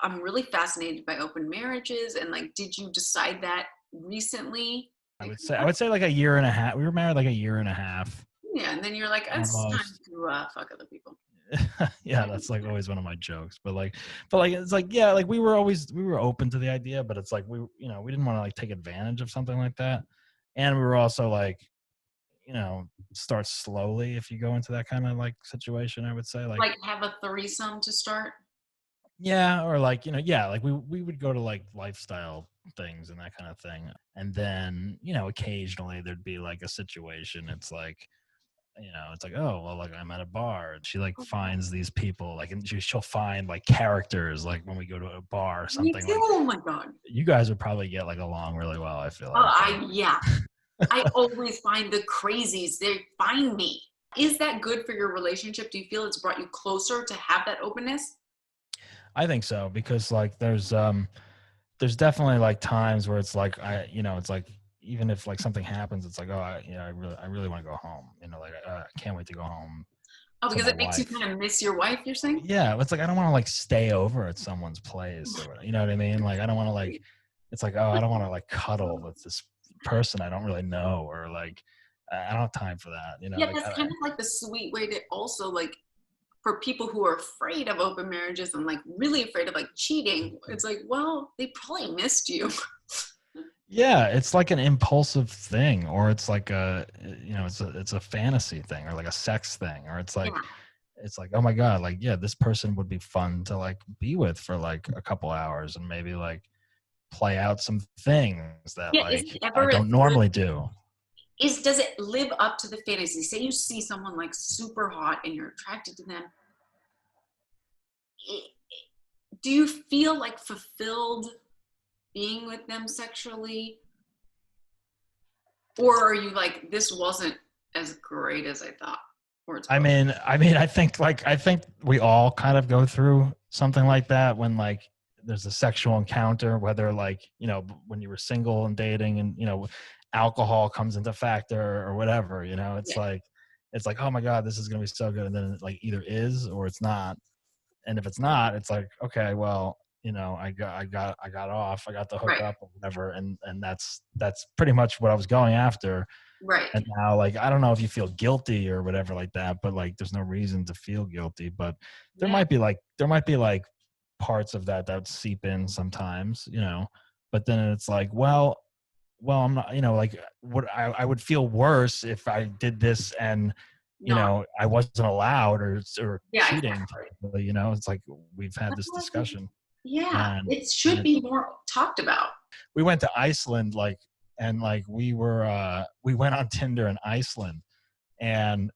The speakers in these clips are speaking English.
I'm really fascinated by open marriages, and like, did you decide that recently? Like, I would say like a year and a half. We were married like a year and a half yeah, and then you're like, it's time almost. to fuck other people. Yeah, that's like always one of my jokes. But it's like, yeah, like we were open to the idea, but it's like we didn't want to like take advantage of something like that. And we were also like, start slowly if you go into that kind of like situation, I would say. Like, Like, have a threesome to start. yeah, or like, yeah, like we would go to like lifestyle things and that kind of thing. And then, occasionally there'd be like a situation. It's like, oh, well, like I'm at a bar and she like finds these people, like, and she'll find like characters, like when we go to a bar or Me something. too. Like, Oh my god. you guys would probably get like along really well, I feel Oh, like. yeah. I always find the crazies. They find me. Is that good for your relationship? Do you feel it's brought you closer to have that openness? I think so, because like there's definitely like times where it's like it's like, even if like something happens, it's like, oh, I really want to go home. Like I can't wait to go home Oh, to because my it makes you wife. kind of miss your wife, you're saying? Yeah, it's like I don't want to like stay over at someone's place or you know what I mean? Like I don't want to like, it's like, oh, I don't want to like cuddle with this person I don't really know, or like I don't have time for that. Yeah, that's kind of like the sweet way to also like for people who are afraid of open marriages and like really afraid of like cheating, it's like, well, they probably missed you. Yeah, it's like an impulsive thing, or it's like it's a fantasy thing, or like a sex thing, or Yeah. it's like, oh my god, like, yeah, this person would be fun to like be with for like a couple hours and maybe like play out some things that Yeah. Is like it I ever as don't good? normally do. Does it live up to the fantasy? Say you see someone like super hot and you're attracted to them. i- Do you feel like fulfilled being with them sexually? Or are you like, this wasn't as great as I thought? Or it's I both. mean, I think we all kind of go through something like that when like there's a sexual encounter, whether like, when you were single and dating and, alcohol comes into factor or whatever, Yeah. it's like, oh my God, this is going to be so good. And then it like either is or it's not. And if it's not, it's like, okay, well, I got off, I got the hook Right. up or whatever. And that's pretty much what I was going after. Right. And now, like, I don't know if you feel guilty or whatever like that, but like, there's no reason to feel guilty. But there Yeah. might be like, there might be like parts of that that seep in sometimes, but then it's like, well, I'm not, like, what I would feel worse if I did this and, Not. I wasn't allowed or Yeah, cheating exactly. technically, it's like we've had That's this what I think. discussion. Yeah. and It should and be more talked about. we went to Iceland, like, and like we went on Tinder in Iceland. And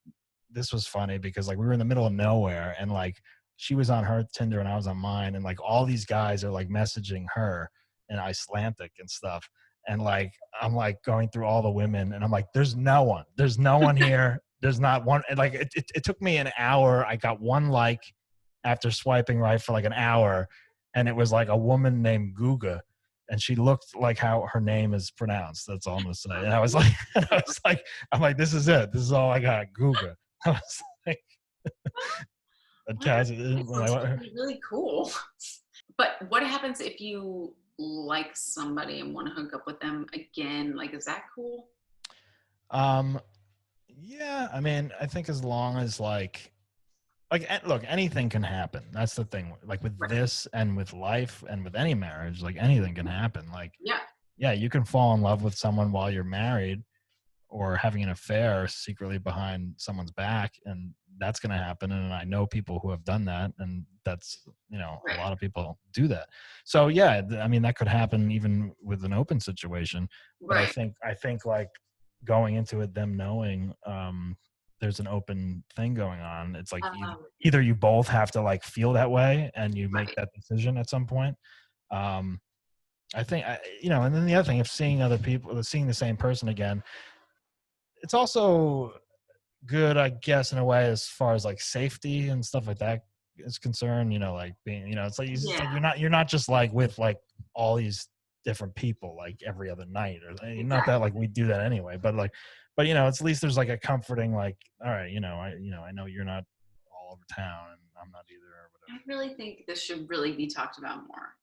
this was funny because like we were in the middle of nowhere, and like she was on her Tinder and I was on mine, and like all these guys are like messaging her in Icelandic and stuff. And like I'm like going through all the women and I'm like, there's no one here. There's not one. And like it took me an hour. I got one like after swiping right for like an hour, and it was like a woman named Guga, and she looked like how her name is pronounced. That's all I'm gonna say. And I was like, I'm like, this is it. This is all I got. Guga. I was like, Well, that's when I Iceland's went, really cool. But what happens if you like somebody and want to hook up with them again? Like, is that cool? um, yeah, I mean, I think as long as look, anything can happen. That's the thing. Like with Right. this and with life and with any marriage, like anything can happen. Like, Yeah. yeah, you can fall in love with someone while you're married or having an affair secretly behind someone's back, and that's going to happen. And I know people who have done that, and that's, a Right. lot of people do that. So yeah, I mean, that could happen even with an open situation. But i Right. think i think like going into it, them knowing there's an open thing going on, it's like Um, either you both have to like feel that way and you make right. that decision at some point. um I think and then the other thing, if seeing other people, seeing the same person again, it's also good, I guess, in a way, as far as like safety and stuff like that is concerned. Like being, it's like Yeah. you're not just like with like all these different people like every other night, or not that Exactly. like we do that anyway, but like, it's at least there's like a comforting, like, all right, I know you're not all over town and I'm not either, or I really think this should really be talked about more.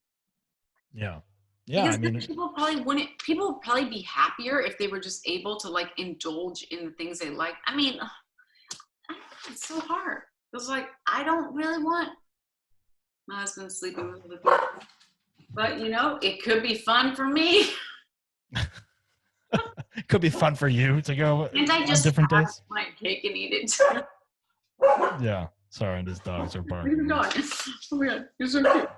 Yeah. Yeah. Because I then mean, people would probably be happier if they were just able to like indulge in the things they like. I mean, it's so hard. It's like, I don't really want my husband sleeping with other people. But you know, it could be fun for me. it could be fun for you to go And I on just different have days. my cake and eat it. Yeah. Sorry, and his dogs are Where are you barking. going? Oh my god, you're so cute.